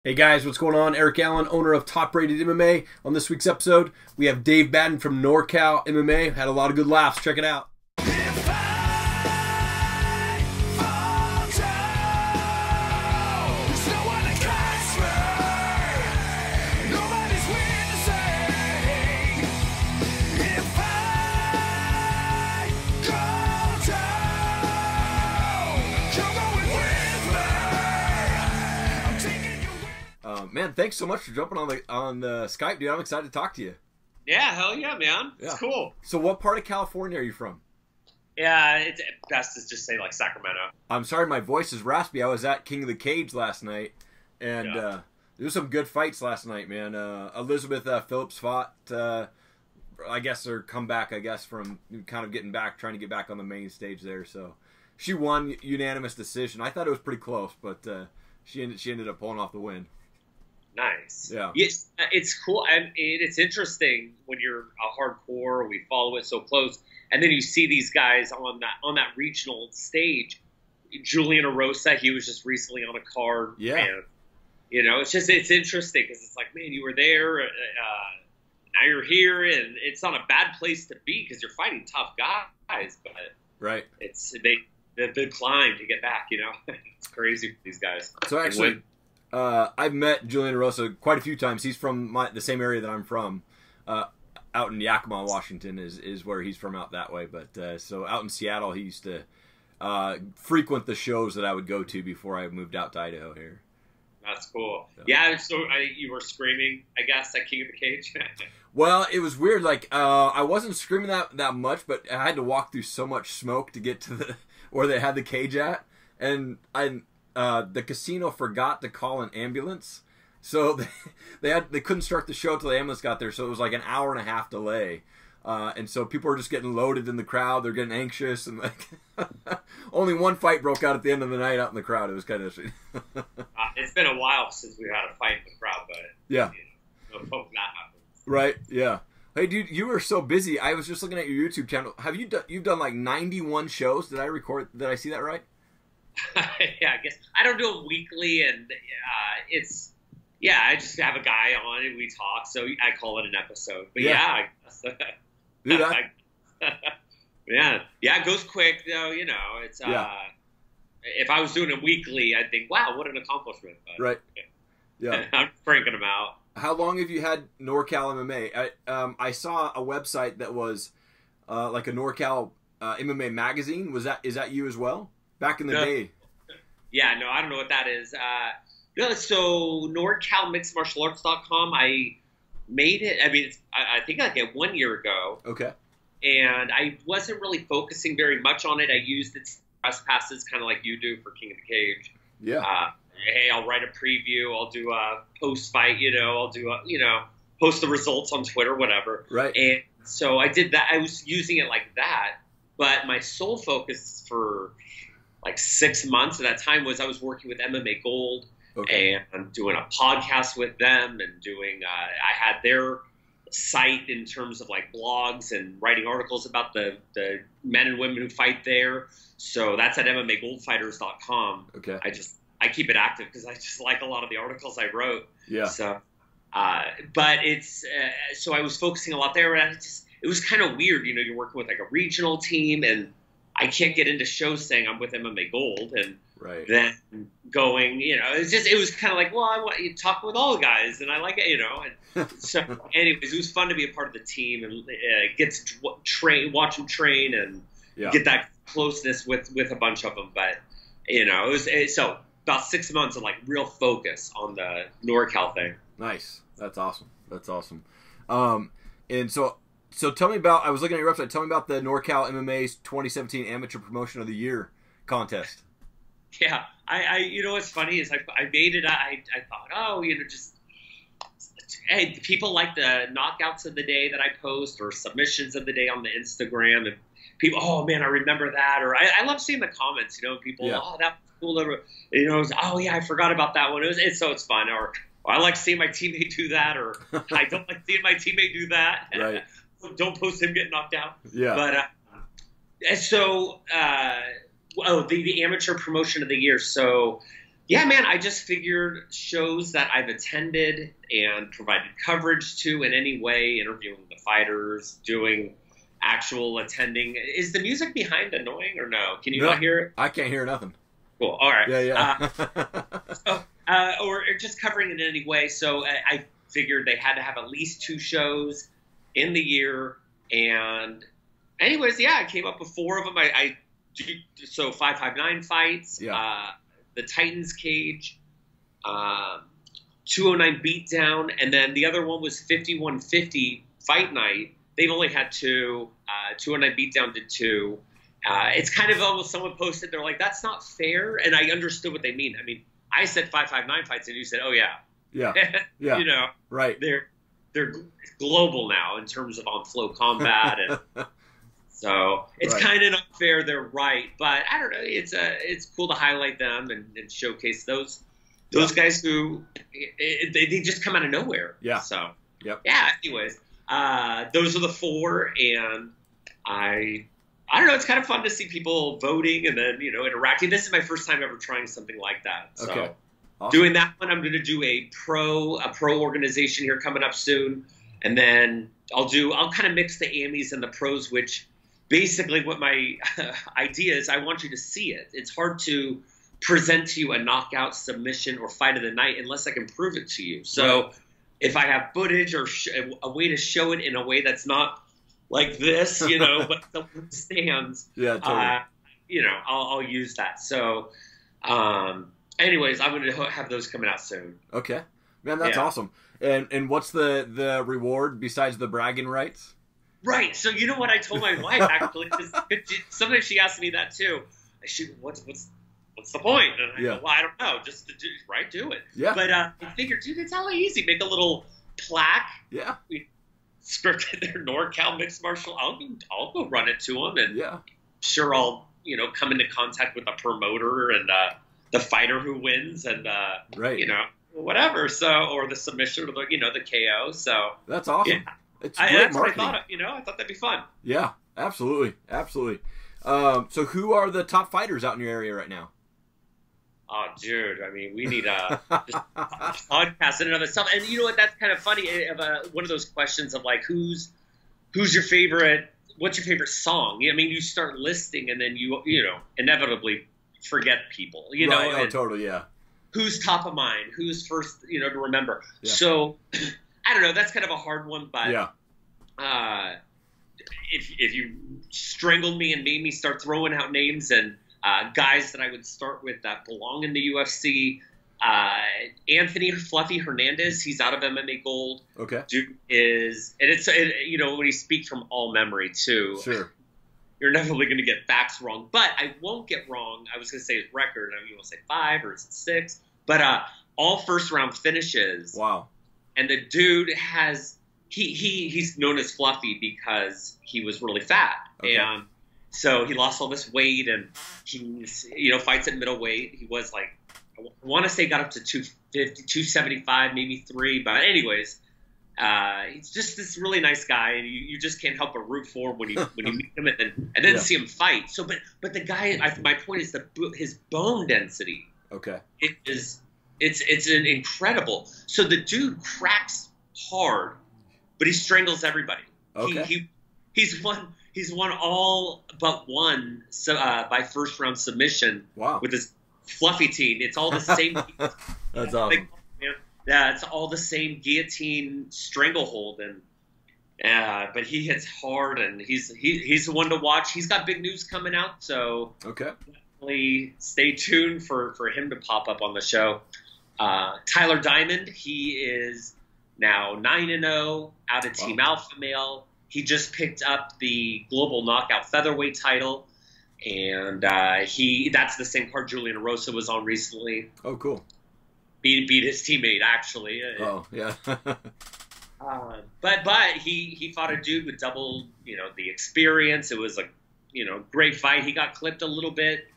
Hey guys, what's going on? Eric Allen, owner of Top Rated MMA. On this week's episode, we have Dave Madden from NorCal MMA. Had a lot of good laughs. Check it out. Man, thanks so much for jumping on the Skype, dude. I'm excited to talk to you. Yeah, hell yeah, man. It's cool. So what part of California are you from? Yeah, it's best to just say like Sacramento. I'm sorry my voice is raspy. I was at King of the Cage last night, and there was some good fights last night, man. Elizabeth Phillips fought, I guess, her comeback, from kind of trying to get back on the main stage there. So she won unanimous decision. I thought it was pretty close, but she ended up pulling off the win. Nice. Yeah. It's cool. And it's interesting when you're a hardcore, we follow it so close, and then you see these guys on that regional stage. Julian Erosa, he was just recently on a card. Yeah. And, it's interesting because it's like, man, you were there, now you're here, and it's not a bad place to be because you're fighting tough guys, but right. It's the climb to get back. It's crazy for these guys. So actually, I've met Julian Erosa quite a few times. He's from the same area that I'm from, out in Yakima, Washington is where he's from, out that way. But so out in Seattle, he used to frequent the shows that I would go to before I moved out to Idaho here. That's cool. Yeah, so you were screaming, I guess, at King of the Cage? Well, it was weird. Like, I wasn't screaming that much, but I had to walk through so much smoke to get to where they had the cage at. And the casino forgot to call an ambulance, so they couldn't start the show till the ambulance got there. So it was like an hour and a half delay, and so people were just getting loaded in the crowd. They're getting anxious, and like only one fight broke out at the end of the night out in the crowd. It was kind of it's been a while since we've had a fight in the crowd, but yeah, hope that happens. Right? Yeah. Hey, dude, you were so busy. I was just looking at your YouTube channel. Have you've done like 91 shows? Did I see that right? Yeah, I guess I don't do it weekly, and I just have a guy on and we talk, so I call it an episode. But I guess. Dude, it goes quick though. It's if I was doing it weekly, I'd think, wow, what an accomplishment. But, right. Yeah. I'm cranking them out. How long have you had NorCal MMA? I saw a website that was like a NorCal MMA magazine. Is that you as well? Back in the day. Yeah, no, I don't know what that is. So NorCalMixedMartialArts.com, I made it. I mean, I think like 1 year ago. Okay. And I wasn't really focusing very much on it. I used its press passes, kind of like you do for King of the Cage. Yeah. Hey, I'll write a preview. I'll do a post-fight. I'll do post the results on Twitter, whatever. Right. And so I did that. I was using it like that. But my sole focus for like 6 months at that time was I was working with MMA Gold and doing a podcast with them and doing I had their site in terms of like blogs and writing articles about the men and women who fight there. So that's at MMAGoldFighters.com. Okay. I keep it active because I just like a lot of the articles I wrote. Yeah. So, but it's so I was focusing a lot there, and it was kind of weird. You're working with like a regional team, and I can't get into shows saying I'm with MMA Gold, and then going, it was kind of like, well, I want you to talk with all the guys, and I like it, And so, anyways, it was fun to be a part of the team and get to watch them train, and get that closeness with a bunch of them. But it was so about 6 months of like real focus on the NorCal thing. Nice. That's awesome. And so tell me about, I was looking at your website, tell me about the NorCal MMA's 2017 Amateur Promotion of the Year contest. Yeah, what's funny is I made it, I thought, hey, people like the knockouts of the day that I post or submissions of the day on the Instagram, and people, oh man, I remember that, or I love seeing the comments, people, oh, that was cool, I forgot about that one, it's fun, or I like seeing my teammate do that, or I don't like seeing my teammate do that. Right. Don't post him getting knocked out. Yeah. But the amateur promotion of the year. So yeah, man, I just figured shows that I've attended and provided coverage to in any way, interviewing the fighters, doing actual attending. Is the music behind annoying or no? Can you not hear it? I can't hear nothing. Cool. All right. Yeah. Or just covering it in any way. So I figured they had to have at least 2 shows in the year. And anyways, yeah, I came up with 4 of them. So 559 fights. Yeah. The Titans cage, 209 beatdown, and then the other one was 5150 fight night. They've only had 2. 209 beatdown did 2. It's kind of almost someone posted, they're like, that's not fair, and I understood what they mean. I mean, I said 559 fights, and you said, oh yeah, yeah, you know, right? They're global now in terms of on flow combat and. So it's kind of not fair. They're right, but I don't know. It's cool to highlight them and showcase those guys who they just come out of nowhere. Yeah. So yeah. Anyways, those are the 4, and I don't know. It's kind of fun to see people voting and then interacting. This is my first time ever trying something like that. So okay. Awesome. Doing that one, I'm going to do a pro organization here coming up soon, and then I'll kind of mix the Amis and the pros, which. Basically, what my idea is, I want you to see it. It's hard to present to you a knockout, submission, or fight of the night unless I can prove it to you. So if I have footage or a way to show it in a way that's not like this, but someone stands, totally. I'll use that. So anyways, I'm going to have those coming out soon. Okay. Man, that's awesome. And what's the reward besides the bragging rights? Right. So you know what I told my wife, actually? Sometimes she asks me that too. What's the point? And I go, well, I don't know. Just to do it. Yeah. But I figured, dude, it's hella easy. Make a little plaque. Yeah. We scripted their NorCal Mixed Martial. I'll go run it to them, and sure I'll come into contact with the promoter and the fighter who wins, and whatever. So or the submission or the KO. So that's awesome. Yeah. It's that's what I thought. I thought that'd be fun. Yeah, absolutely. So who are the top fighters out in your area right now? Oh, dude. I mean, we need a podcast in and of itself. And you know what? That's kind of funny. One of those questions of like, who's your favorite? What's your favorite song? I mean, you start listing, and then you inevitably forget people. Right. Totally. Yeah. Who's top of mind? Who's first? To remember. Yeah. So. I don't know. That's kind of a hard one, but if you strangled me and made me start throwing out names and guys that I would start with that belong in the UFC, Anthony Fluffy Hernandez, he's out of MMA Gold. Okay, dude when he speaks from all memory too. Sure, you're inevitably going to get facts wrong, but I won't get wrong. I was going to say his record. I mean, you'll say 5 or 6, but all first round finishes. Wow. And the dude he's known as Fluffy because he was really fat. Okay. And so he lost all this weight, and he, fights at middleweight. He was like, I want to say got up to 250, 275, maybe 3. But anyways, he's just this really nice guy, and you just can't help but root for him when you meet him and then see him fight. So, but the guy, my point is his bone density. Okay. It's an incredible. So the dude cracks hard, but he strangles everybody. Okay. He's won all but one by first round submission. Wow. With his Fluffy team. It's all the same. That's awesome. Yeah, it's all the same guillotine stranglehold, and but he hits hard, and he's the one to watch. He's got big news coming out, so definitely stay tuned for him to pop up on the show. Tyler Diamond, he is now 9-0 out of Team Alpha Male. He just picked up the global knockout featherweight title, and that's the same card Julian Erosa was on recently. Oh, cool. Beat his teammate, actually. Oh, yeah. But he fought a dude with double, the experience. It was a, great fight. He got clipped a little bit,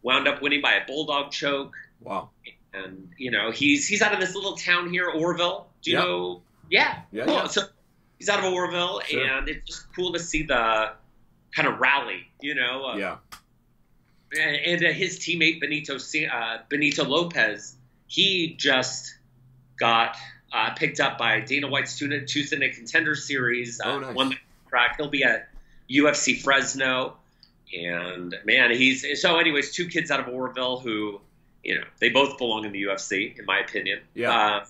wound up winning by a bulldog choke. Wow. And, he's out of this little town here, Orville. Do you know? Yeah. Cool. Yeah. So he's out of Orville, and it's just cool to see the kind of rally, Yeah. and his teammate Benito Lopez, he just got picked up by Dana White's Tooth and a Contender Series. Nice. Won the track. He'll be at UFC Fresno, and man, anyways, 2 kids out of Oroville who, they both belong in the UFC, in my opinion. Yeah.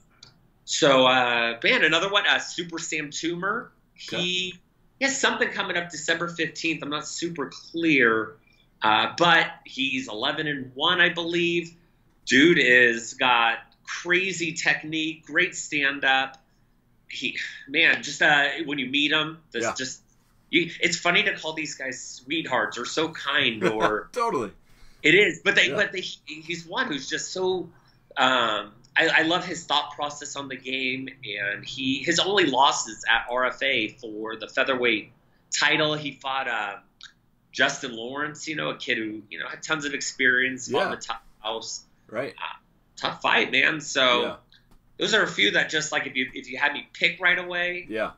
Man, another one, Super Sam Toomer. He has something coming up December 15th. I'm not super clear, but he's 11-1, I believe. Dude is got crazy technique, great stand-up. When you meet him, it's funny to call these guys sweethearts or so kind or totally. It is, but he's one who's just so. I love his thought process on the game, and his only losses at RFA for the featherweight title. He fought Justin Lawrence, a kid who had tons of experience, fought in the top house. Right. Tough fight, man. So those are a few that just like if you had me pick right away. Yeah.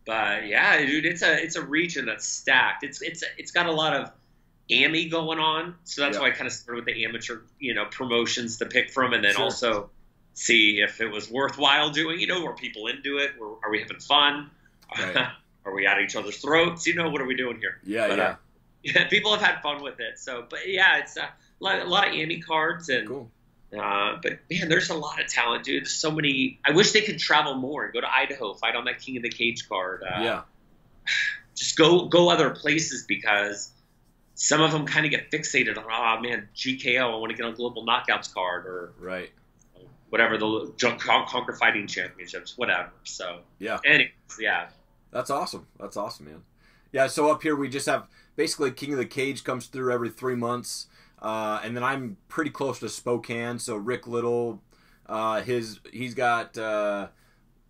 But yeah, dude, it's a region that's stacked. It's got a lot of AMI going on, so that's why I kind of started with the amateur, promotions to pick from, and then also see if it was worthwhile doing. Were people into it? Are we having fun? Right. Are we at each other's throats? What are we doing here? Yeah, yeah. People have had fun with it. So, but yeah, it's a lot of AMI cards and. Cool. But man, there's a lot of talent, dude. There's so many. I wish they could travel more and go to Idaho, fight on that King of the Cage card. Just go other places because some of them kind of get fixated on, oh man, GKO, I want to get on Global Knockouts card or whatever, the Conquer Fighting Championships, whatever. So anyways, That's awesome, man. Yeah, so up here we just have basically King of the Cage comes through every 3 months. And then I'm pretty close to Spokane, so Rick Little, he's got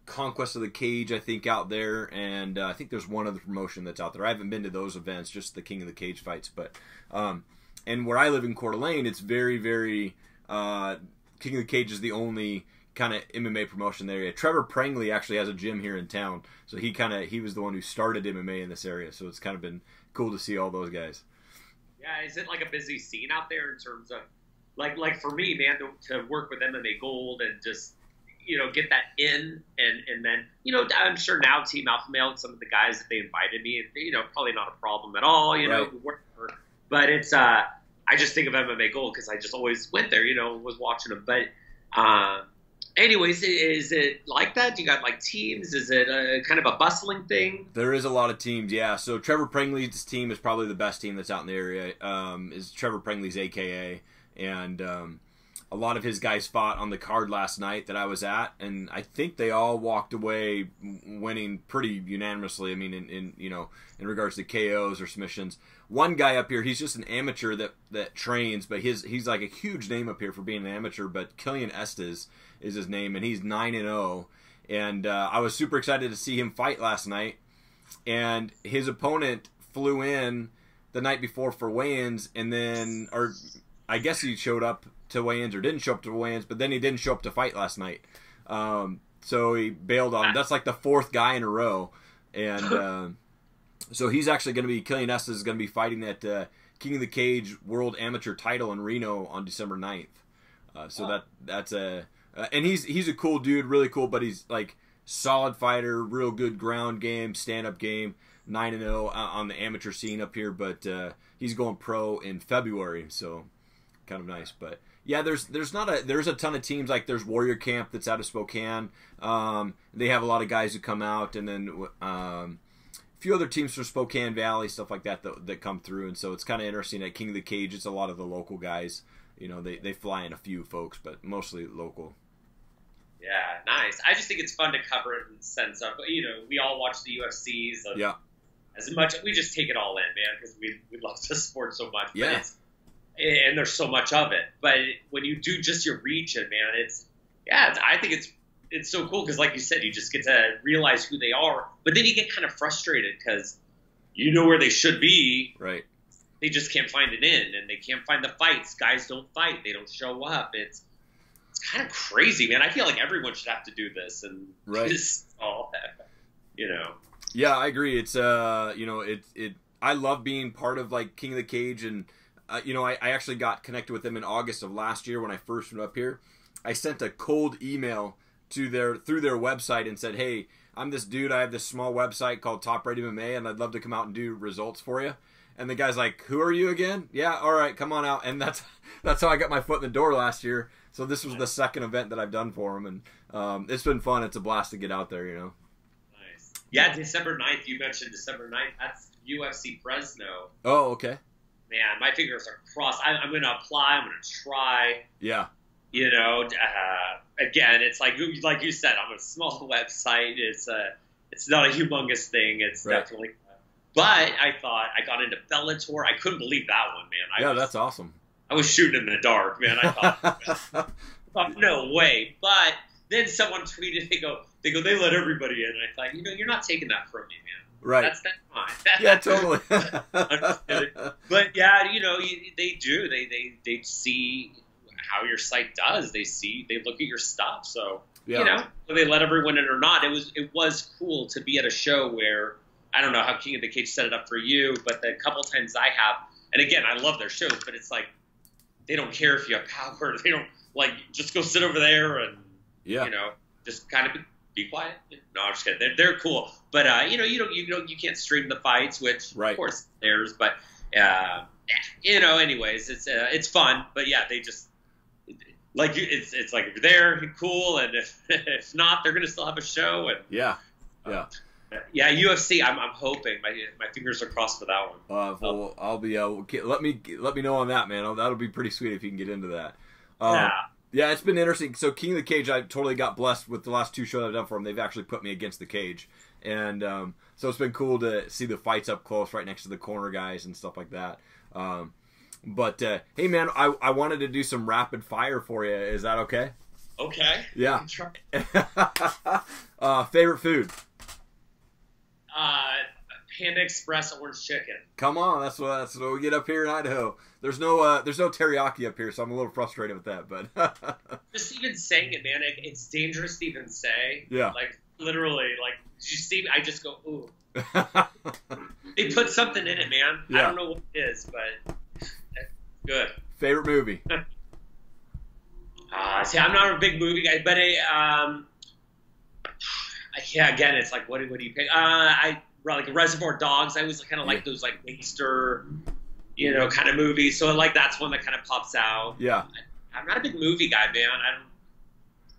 Conquest of the Cage, I think, out there, and I think there's one other promotion that's out there. I haven't been to those events, just the King of the Cage fights, but and where I live in Coeur d'Alene, it's very, very King of the Cage is the only kind of MMA promotion there. Trevor Prangley actually has a gym here in town, so he was the one who started MMA in this area, so it's kind of been cool to see all those guys. Yeah, is it like a busy scene out there in terms of, like for me, man, to work with MMA Gold and just, get that in and then, I'm sure now Team Alpha Male and some of the guys that they invited me, probably not a problem at all, but it's, I just think of MMA Gold because I just always went there, was watching them. But anyways, is it like that? Do you got like teams? Is it a kind of a bustling thing? There is a lot of teams, yeah. So Trevor Prangley's team is probably the best team that's out in the area. Is Trevor Prangley's AKA, and a lot of his guys fought on the card last night that I was at, and I think they all walked away winning pretty unanimously. I mean, in regards to KOs or submissions. One guy up here, he's just an amateur that trains, but he's like a huge name up here for being an amateur. But Killian Estes is his name, and he's 9-0. And I was super excited to see him fight last night. And his opponent flew in the night before for weigh-ins, or I guess he showed up to weigh-ins or didn't show up to weigh-ins, but then he didn't show up to fight last night. So he bailed on him. That's like the 4th guy in a row. And so he's actually going to be, Killian Estes is going to be fighting that King of the Cage World Amateur title in Reno on December 9th. That's a... and he's a cool dude, really cool, but he's like solid fighter, real good ground game, stand-up game, 9-0 on the amateur scene up here, but he's going pro in February, so kind of nice. But yeah, there's a ton of teams. Like there's Warrior Camp that's out of Spokane. They have a lot of guys who come out, and then a few other teams from Spokane Valley, stuff like that come through, and so it's kind of interesting. At King of the Cage, it's a lot of the local guys. They fly in a few folks, but mostly local. Yeah, nice. I just think it's fun to cover it in the sense of, we all watch the UFCs. As much, we just take it all in, man, because we love the sport so much. Yeah. And there's so much of it. But when you do just your region, man, I think it's so cool because, like you said, you just get to realize who they are. But then you get kind of frustrated because you know where they should be. Right. They just can't find it in, and they can't find the fights. Guys don't fight. They don't show up. It's kind of crazy, man. I feel like everyone should have to do this, and just all that, Yeah, I agree. It's I I love being part of like King of the Cage, and you know, I actually got connected with them in August of last year when I first went up here. I sent a cold email to through their website and said, "Hey, I'm this dude. I have this small website called Top Rated MMA, and I'd love to come out and do results for you." And the guy's like, "Who are you again?" "Yeah, all right, come on out." And that's how I got my foot in the door last year. So this was the second event that I've done for him, and it's been fun. It's a blast to get out there, you know. Nice. Yeah, December 9th. You mentioned December 9th. That's UFC Fresno. Oh, okay. Man, my fingers are crossed. I'm going to apply. I'm going to try. Yeah. You know, again, it's like you said, on a small website. It's not a humongous thing. It's right. Definitely. But I thought I got into Bellator. I couldn't believe that one, man. That's awesome. I was shooting in the dark, man. I thought, no way. But then someone tweeted, they let everybody in. And I thought, you know, you're not taking that from me, man. Right. That's fine. Yeah, totally. I'm just kidding. But yeah, you know, they do. They see how your site does. They look at your stuff. So yeah. You know, whether they let everyone in or not, it was cool to be at a show where, I don't know how King of the Cage set it up for you, but the couple times I have, and again, I love their shows, but it's like they don't care if you have power. They don't, like, just go sit over there and you know, just kind of be quiet. No, I'm just kidding. They're cool, but you know, you can't stream the fights, which right. Of course theirs, but you know, anyways, it's fun, but yeah, they just. Like it's like if you're there, cool, and if not, they're gonna still have a show. And yeah. Yeah, UFC. I'm hoping my fingers are crossed for that one. Well, I'll be. Let me know on that, man. That'll be pretty sweet if you can get into that. Yeah, it's been interesting. So King of the Cage, I totally got blessed with the last two shows I've done for them. They've actually put me against the cage, and so it's been cool to see the fights up close, right next to the corner guys and stuff like that. But hey, man, I wanted to do some rapid fire for you. Is that okay? Okay. Yeah. Favorite food? Panda Express orange chicken. Come on, that's what we get up here in Idaho. There's no teriyaki up here, so I'm a little frustrated with that. But just even saying it, man, it's dangerous to even say. Yeah. Like literally, like did you see? I just go ooh. They put something in it, man. Yeah. I don't know what it is, but that's good. Favorite movie? See, I'm not a big movie guy, but yeah, again, it's like, what do you pick? I like Reservoir Dogs. I always kind of like those like gangster, you know, kind of movies. So like that's one that kind of pops out. Yeah. I'm not a big movie guy, man. I'm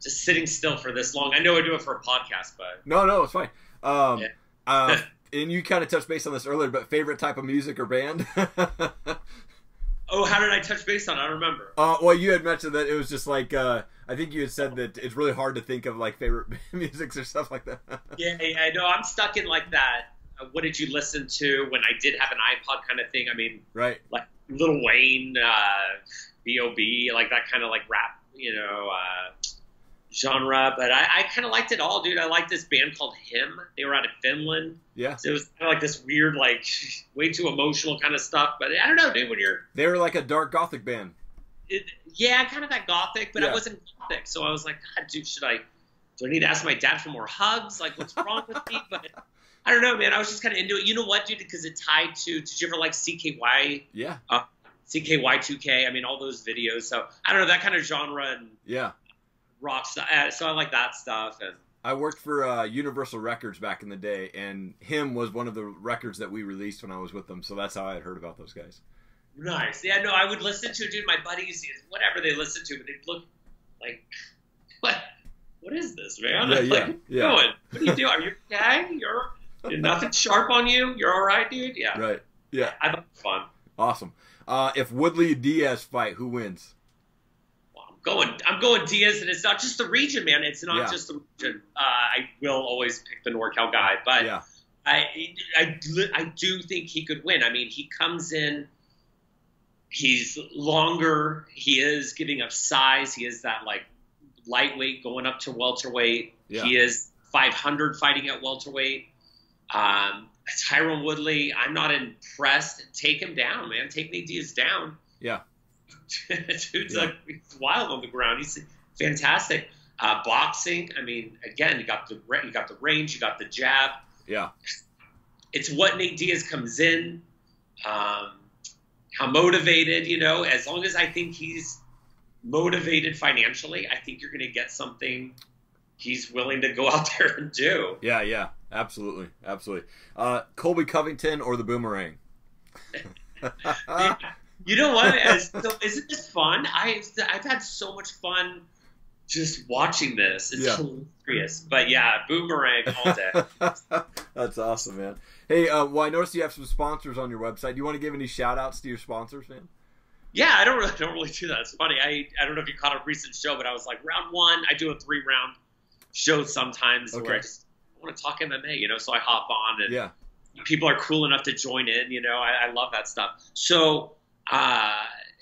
just sitting still for this long. I know I do it for a podcast, but no, it's fine. And you kind of touched base on this earlier, but favorite type of music or band? Oh, how did I touch base on it? I don't remember. Well, you had mentioned that it was just like I think you had said that it's really hard to think of like favorite musics or stuff like that. Yeah, I know. I'm stuck in like that. What did you listen to when I did have an iPod kind of thing? I mean, right, like Lil Wayne, B.O.B., like that kind of like rap, you know, genre. But I kind of liked it all, dude. I liked this band called Him. They were out of Finland. Yeah. So it was kind of like this weird, like way too emotional kind of stuff. But I don't know, dude. They were like a dark gothic band. Yeah, kind of that gothic, but I wasn't gothic. So I was like, God, dude, do I need to ask my dad for more hugs? Like, what's wrong with me? But I don't know, man. I was just kind of into it. You know what, dude? Because it tied to. Did you ever like CKY? Yeah. CKY2K. I mean, all those videos. So I don't know, that kind of genre and rock stuff. So I like that stuff. And I worked for Universal Records back in the day, and Him was one of the records that we released when I was with them. So that's how I had heard about those guys. Nice. Yeah, no, I would listen to, dude, my buddies, whatever they listen to, but they'd look like, what is this, man? What are you doing? What are you doing? Are you okay? You're nothing sharp on you? You're all right, dude? Yeah. Right. Yeah. I thought it was fun. Awesome. If Woodley Diaz fight, who wins? Well, I'm going Diaz, and it's not just the region, man. It's not just the region. I will always pick the NorCal guy, but I do think he could win. I mean, he comes in. He's longer. He is giving up size. He is that like lightweight going up to welterweight. Yeah. He is 500 fighting at welterweight. Tyrone Woodley, I'm not impressed. Take him down, man. Take Nate Diaz down. Yeah. Dude's like he's wild on the ground. He's fantastic. Boxing. I mean, again, you got the range. You got the jab. Yeah. It's what Nate Diaz comes in. how motivated, you know, as long as I think he's motivated financially, I think you're going to get something he's willing to go out there and do. Yeah, yeah, absolutely, absolutely. Colby Covington or the Boomerang? Yeah. You know what? So isn't this fun? I've had so much fun just watching this. It's hilarious. But yeah, Boomerang all day. That's awesome, man. Hey, well, I noticed you have some sponsors on your website. Do you want to give any shout outs to your sponsors, man? Yeah, I don't really do that. It's funny. I don't know if you caught a recent show, but I was like, round 1, I do a 3-round show sometimes where I just want to talk MMA, you know, so I hop on and people are cool enough to join in, you know. I love that stuff. So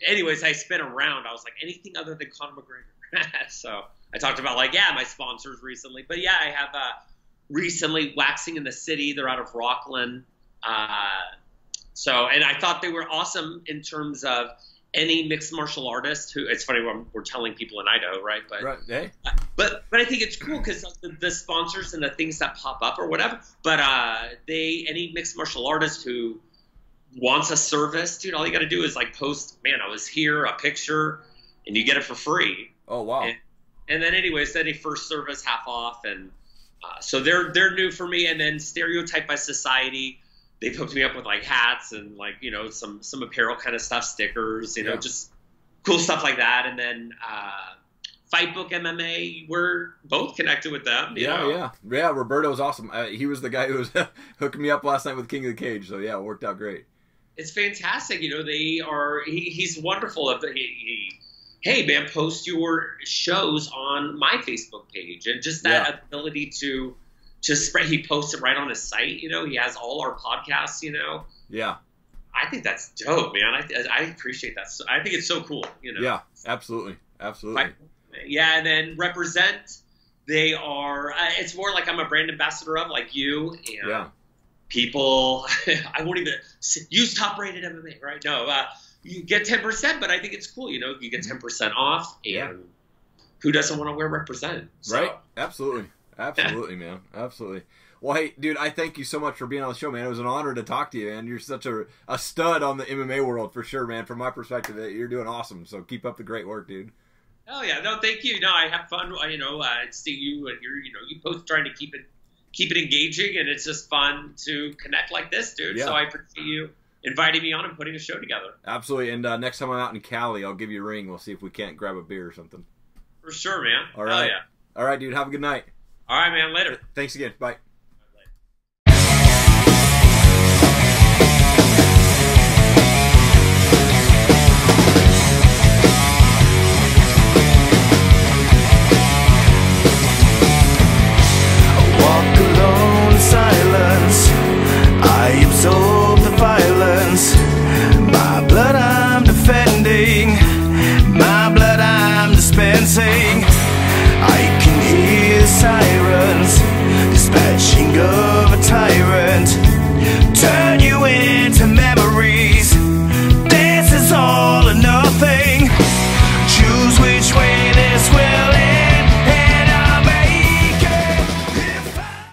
anyways, I spent a round. I was like, anything other than Conor McGregor. So I talked about like, my sponsors recently. But yeah, I have recently Waxing in the City. They're out of Rockland. And I thought they were awesome in terms of any mixed martial artist who, it's funny, we're telling people in Idaho, right? But hey. But I think it's cool because the sponsors and the things that pop up or whatever. But any mixed martial artist who wants a service, dude, all you got to do is like post, man, I was here, a picture, and you get it for free. Oh wow! And then anyways, then a first service half off, and so they're new for me. And then Stereotype by Society, they've hooked me up with like hats and like, you know, some apparel kind of stuff, stickers, you know, just cool stuff like that. And then Fight Book MMA, we're both connected with them. You know? Yeah. Roberto's awesome. He was the guy who was hooking me up last night with King of the Cage. So yeah, it worked out great. It's fantastic. You know, he's wonderful. Hey man, post your shows on my Facebook page, and just that ability to spread. He posts it right on his site. You know, he has all our podcasts. You know. Yeah. I think that's dope, man. I appreciate that. I think it's so cool. You know. Yeah, absolutely. Right. Yeah, and then Represent. They are. It's more like I'm a brand ambassador of, like you. And people, I won't even use Top Rated MMA, right? No, you get 10%, but I think it's cool. You know, you get 10% off, and who doesn't want to wear Represent? So. Right? Absolutely, man, absolutely. Well, hey, dude, I thank you so much for being on the show, man. It was an honor to talk to you, man. You're such a stud on the MMA world for sure, man. From my perspective, you're doing awesome. So keep up the great work, dude. Oh yeah, no, thank you. No, I have fun. You know, seeing you and you both trying to keep it engaging, and it's just fun to connect like this, dude. Yeah. So I appreciate you inviting me on and putting a show together. Absolutely. And next time I'm out in Cali, I'll give you a ring. We'll see if we can't grab a beer or something. For sure, man. All right. All right, dude. Have a good night. All right, man. Later. Thanks again. Bye.